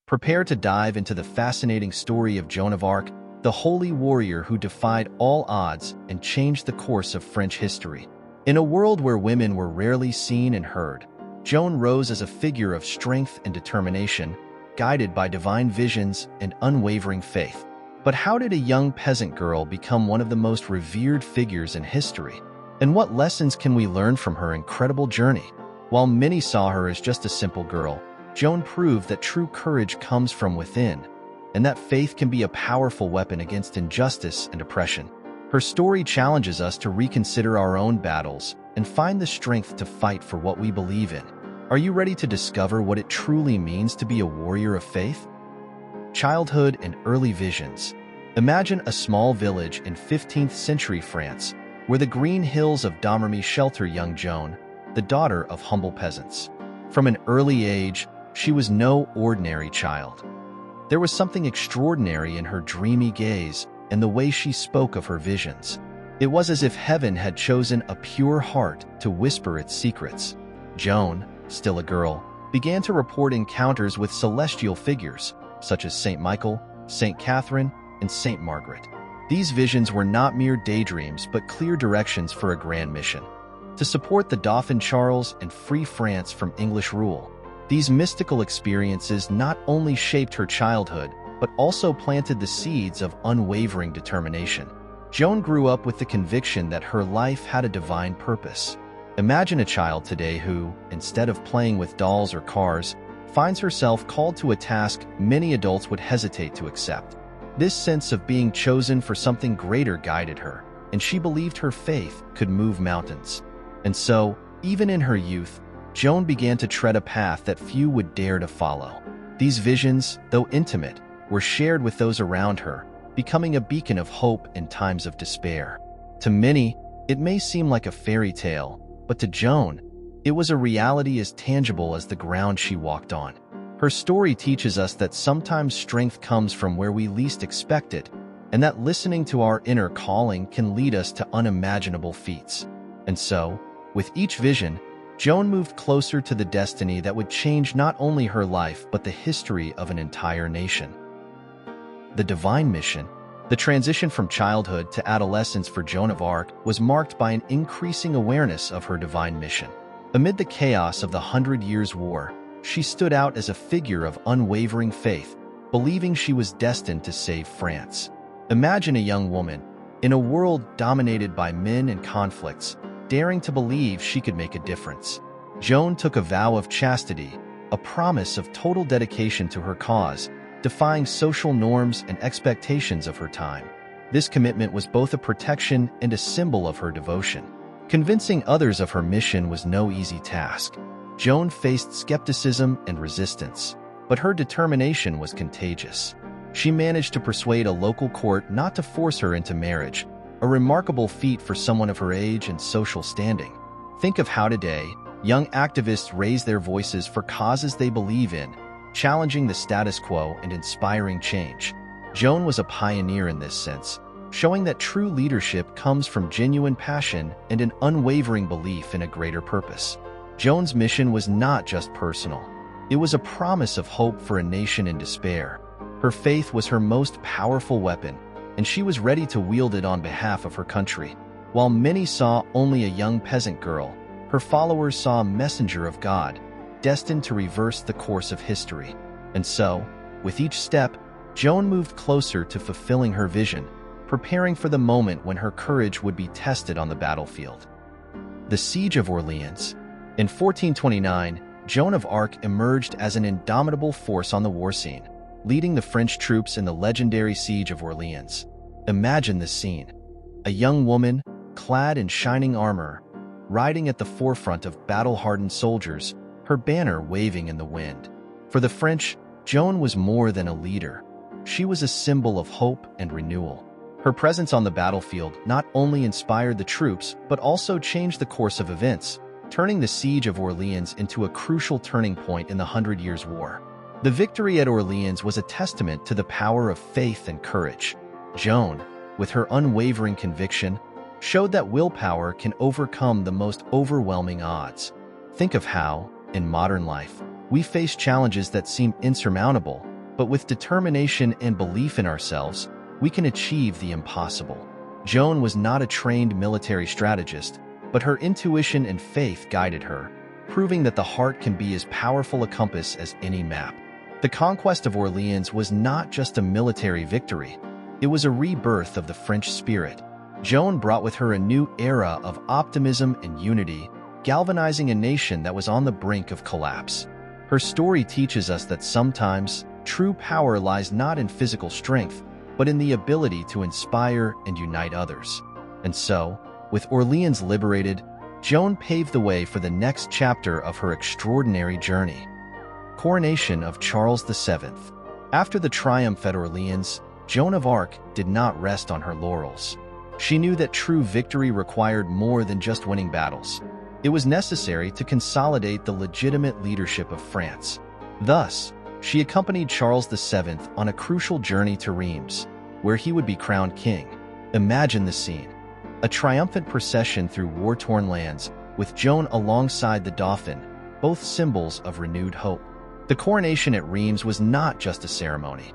Prepare to dive into the fascinating story of Joan of Arc, the holy warrior who defied all odds and changed the course of French history. In a world where women were rarely seen and heard, Joan rose as a figure of strength and determination, guided by divine visions and unwavering faith. But how did a young peasant girl become one of the most revered figures in history? And what lessons can we learn from her incredible journey? While many saw her as just a simple girl, Joan proved that true courage comes from within, and that faith can be a powerful weapon against injustice and oppression. Her story challenges us to reconsider our own battles and find the strength to fight for what we believe in. Are you ready to discover what it truly means to be a warrior of faith? Childhood and early visions. Imagine a small village in 15th century France, where the green hills of Domremy shelter young Joan, the daughter of humble peasants. From an early age, she was no ordinary child. There was something extraordinary in her dreamy gaze and the way she spoke of her visions. It was as if heaven had chosen a pure heart to whisper its secrets. Joan, still a girl, began to report encounters with celestial figures, such as Saint Michael, Saint Catherine, and Saint Margaret. These visions were not mere daydreams but clear directions for a grand mission: to support the Dauphin Charles and free France from English rule. These mystical experiences not only shaped her childhood, but also planted the seeds of unwavering determination. Joan grew up with the conviction that her life had a divine purpose. Imagine a child today who, instead of playing with dolls or cars, finds herself called to a task many adults would hesitate to accept. This sense of being chosen for something greater guided her, and she believed her faith could move mountains. And so, even in her youth, Joan began to tread a path that few would dare to follow. These visions, though intimate, were shared with those around her, becoming a beacon of hope in times of despair. To many, it may seem like a fairy tale, but to Joan, it was a reality as tangible as the ground she walked on. Her story teaches us that sometimes strength comes from where we least expect it, and that listening to our inner calling can lead us to unimaginable feats. And so, with each vision, Joan moved closer to the destiny that would change not only her life but the history of an entire nation. The divine mission. The transition from childhood to adolescence for Joan of Arc was marked by an increasing awareness of her divine mission. Amid the chaos of the 100 Years' War, she stood out as a figure of unwavering faith, believing she was destined to save France. Imagine a young woman, in a world dominated by men and conflicts, daring to believe she could make a difference. Joan took a vow of chastity, a promise of total dedication to her cause, defying social norms and expectations of her time. This commitment was both a protection and a symbol of her devotion. Convincing others of her mission was no easy task. Joan faced skepticism and resistance, but her determination was contagious. She managed to persuade a local court not to force her into marriage, a remarkable feat for someone of her age and social standing. Think of how today, young activists raise their voices for causes they believe in, challenging the status quo and inspiring change. Joan was a pioneer in this sense, showing that true leadership comes from genuine passion and an unwavering belief in a greater purpose. Joan's mission was not just personal. It was a promise of hope for a nation in despair. Her faith was her most powerful weapon, and she was ready to wield it on behalf of her country. While many saw only a young peasant girl, her followers saw a messenger of God, destined to reverse the course of history. And so, with each step, Joan moved closer to fulfilling her vision, preparing for the moment when her courage would be tested on the battlefield. The Siege of Orleans. In 1429, Joan of Arc emerged as an indomitable force on the war scene, leading the French troops in the legendary Siege of Orleans. Imagine this scene: a young woman, clad in shining armor, riding at the forefront of battle-hardened soldiers, her banner waving in the wind. For the French, Joan was more than a leader. She was a symbol of hope and renewal. Her presence on the battlefield not only inspired the troops, but also changed the course of events, turning the Siege of Orleans into a crucial turning point in the 100 Years' War. The victory at Orleans was a testament to the power of faith and courage. Joan, with her unwavering conviction, showed that willpower can overcome the most overwhelming odds. Think of how, in modern life, we face challenges that seem insurmountable, But with determination and belief in ourselves, we can achieve the impossible. Joan was not a trained military strategist, but her intuition and faith guided her, proving that the heart can be as powerful a compass as any map. The conquest of Orleans was not just a military victory, it was a rebirth of the French spirit. Joan brought with her a new era of optimism and unity, galvanizing a nation that was on the brink of collapse. Her story teaches us that sometimes true power lies not in physical strength, but in the ability to inspire and unite others. And so, with Orleans liberated, Joan paved the way for the next chapter of her extraordinary journey. Coronation of Charles VII. After the triumph at Orleans, Joan of Arc did not rest on her laurels. She knew that true victory required more than just winning battles. It was necessary to consolidate the legitimate leadership of France. Thus, she accompanied Charles VII on a crucial journey to Reims, where he would be crowned king. Imagine the scene. A triumphant procession through war-torn lands, with Joan alongside the Dauphin, both symbols of renewed hope. The coronation at Reims was not just a ceremony.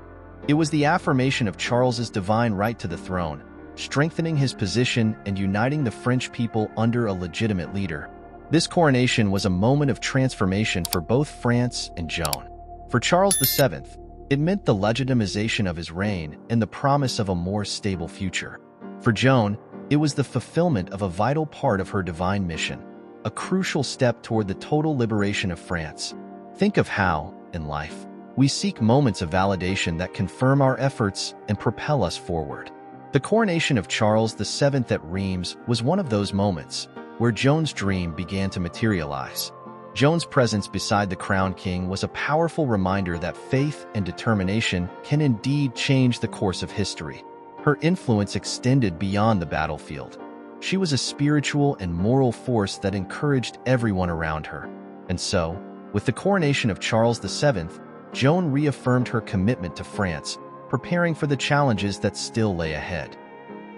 It was the affirmation of Charles's divine right to the throne, strengthening his position and uniting the French people under a legitimate leader. This coronation was a moment of transformation for both France and Joan. For Charles VII, it meant the legitimization of his reign and the promise of a more stable future. For Joan, it was the fulfillment of a vital part of her divine mission, a crucial step toward the total liberation of France. Think of how, in life, we seek moments of validation that confirm our efforts and propel us forward. The coronation of Charles VII at Reims was one of those moments where Joan's dream began to materialize. Joan's presence beside the crowned king was a powerful reminder that faith and determination can indeed change the course of history. Her influence extended beyond the battlefield. She was a spiritual and moral force that encouraged everyone around her. And so, with the coronation of Charles VII, Joan reaffirmed her commitment to France, preparing for the challenges that still lay ahead.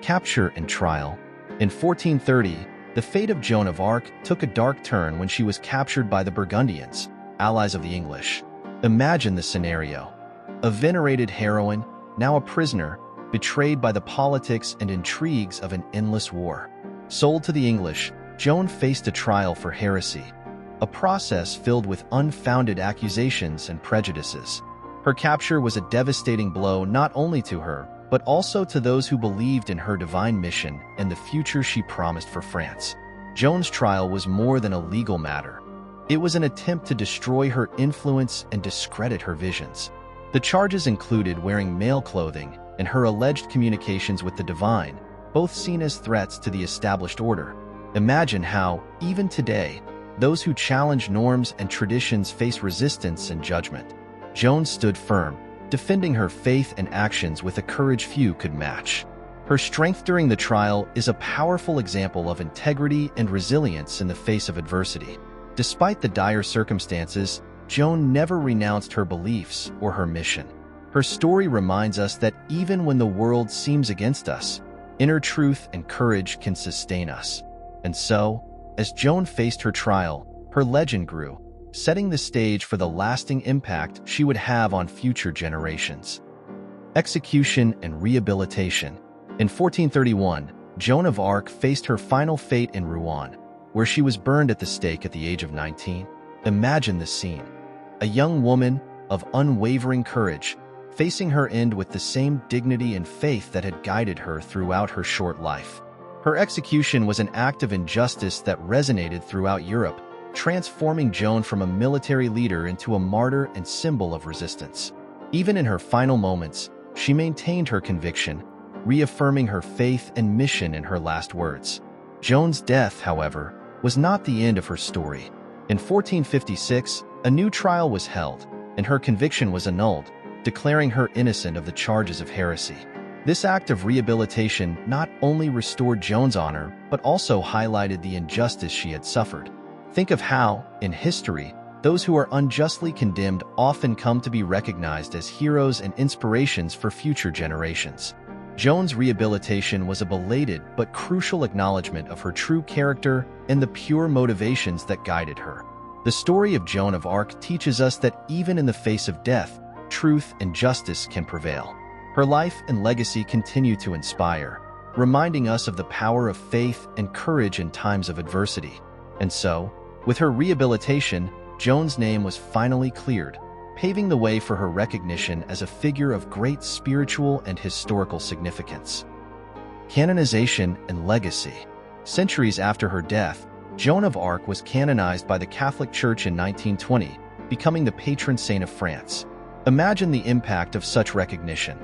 Capture and trial. In 1430, the fate of Joan of Arc took a dark turn when she was captured by the Burgundians, allies of the English. Imagine the scenario. A venerated heroine, now a prisoner, betrayed by the politics and intrigues of an endless war. Sold to the English, Joan faced a trial for heresy, a process filled with unfounded accusations and prejudices. Her capture was a devastating blow not only to her, but also to those who believed in her divine mission and the future she promised for France. Joan's trial was more than a legal matter. It was an attempt to destroy her influence and discredit her visions. The charges included wearing male clothing and her alleged communications with the divine, both seen as threats to the established order. Imagine how, even today, those who challenge norms and traditions face resistance and judgment. Joan stood firm, defending her faith and actions with a courage few could match. Her strength during the trial is a powerful example of integrity and resilience in the face of adversity. Despite the dire circumstances, Joan never renounced her beliefs or her mission. Her story reminds us that even when the world seems against us, inner truth and courage can sustain us. And so, as Joan faced her trial, her legend grew, setting the stage for the lasting impact she would have on future generations. Execution and rehabilitation. In 1431, Joan of Arc faced her final fate in Rouen, where she was burned at the stake at the age of 19. Imagine the scene. A young woman of unwavering courage, facing her end with the same dignity and faith that had guided her throughout her short life. Her execution was an act of injustice that resonated throughout Europe, transforming Joan from a military leader into a martyr and symbol of resistance. Even in her final moments, she maintained her conviction, reaffirming her faith and mission in her last words. Joan's death, however, was not the end of her story. In 1456, a new trial was held, and her conviction was annulled, declaring her innocent of the charges of heresy. This act of rehabilitation not only restored Joan's honor, but also highlighted the injustice she had suffered. Think of how, in history, those who are unjustly condemned often come to be recognized as heroes and inspirations for future generations. Joan's rehabilitation was a belated but crucial acknowledgement of her true character and the pure motivations that guided her. The story of Joan of Arc teaches us that even in the face of death, truth and justice can prevail. Her life and legacy continue to inspire, reminding us of the power of faith and courage in times of adversity. And so, with her rehabilitation, Joan's name was finally cleared, paving the way for her recognition as a figure of great spiritual and historical significance. Canonization and legacy. Centuries after her death, Joan of Arc was canonized by the Catholic Church in 1920, becoming the patron saint of France. Imagine the impact of such recognition.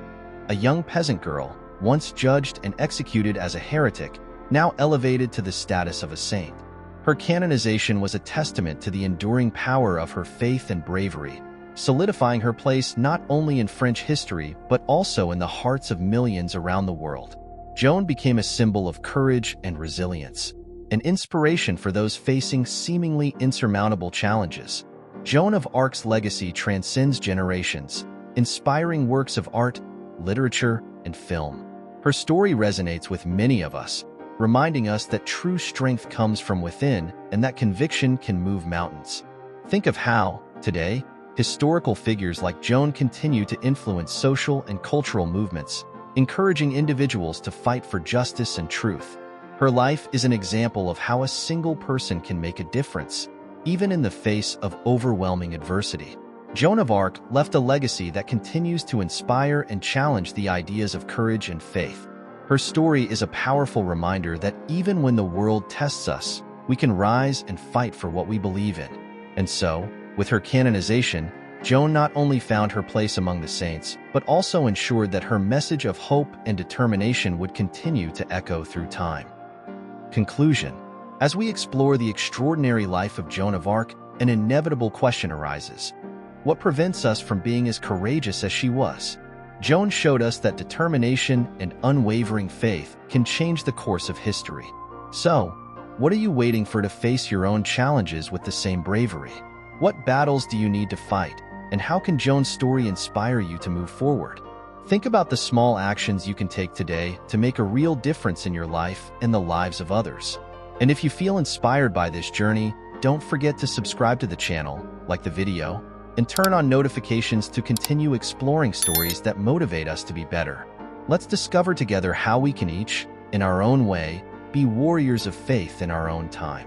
A young peasant girl, once judged and executed as a heretic, now elevated to the status of a saint. Her canonization was a testament to the enduring power of her faith and bravery, solidifying her place not only in French history but also in the hearts of millions around the world. Joan became a symbol of courage and resilience, an inspiration for those facing seemingly insurmountable challenges. Joan of Arc's legacy transcends generations, inspiring works of art, literature, and film. Her story resonates with many of us, reminding us that true strength comes from within and that conviction can move mountains. Think of how, today, historical figures like Joan continue to influence social and cultural movements, encouraging individuals to fight for justice and truth. Her life is an example of how a single person can make a difference, even in the face of overwhelming adversity. Joan of Arc left a legacy that continues to inspire and challenge the ideas of courage and faith. Her story is a powerful reminder that even when the world tests us, we can rise and fight for what we believe in. And so, with her canonization, Joan not only found her place among the saints, but also ensured that her message of hope and determination would continue to echo through time. Conclusion. As we explore the extraordinary life of Joan of Arc, an inevitable question arises. What prevents us from being as courageous as she was? Joan showed us that determination and unwavering faith can change the course of history. So, what are you waiting for to face your own challenges with the same bravery? What battles do you need to fight, and how can Joan's story inspire you to move forward? Think about the small actions you can take today to make a real difference in your life and the lives of others. And if you feel inspired by this journey, don't forget to subscribe to the channel, like the video, and turn on notifications to continue exploring stories that motivate us to be better. Let's discover together how we can each, in our own way, be warriors of faith in our own time.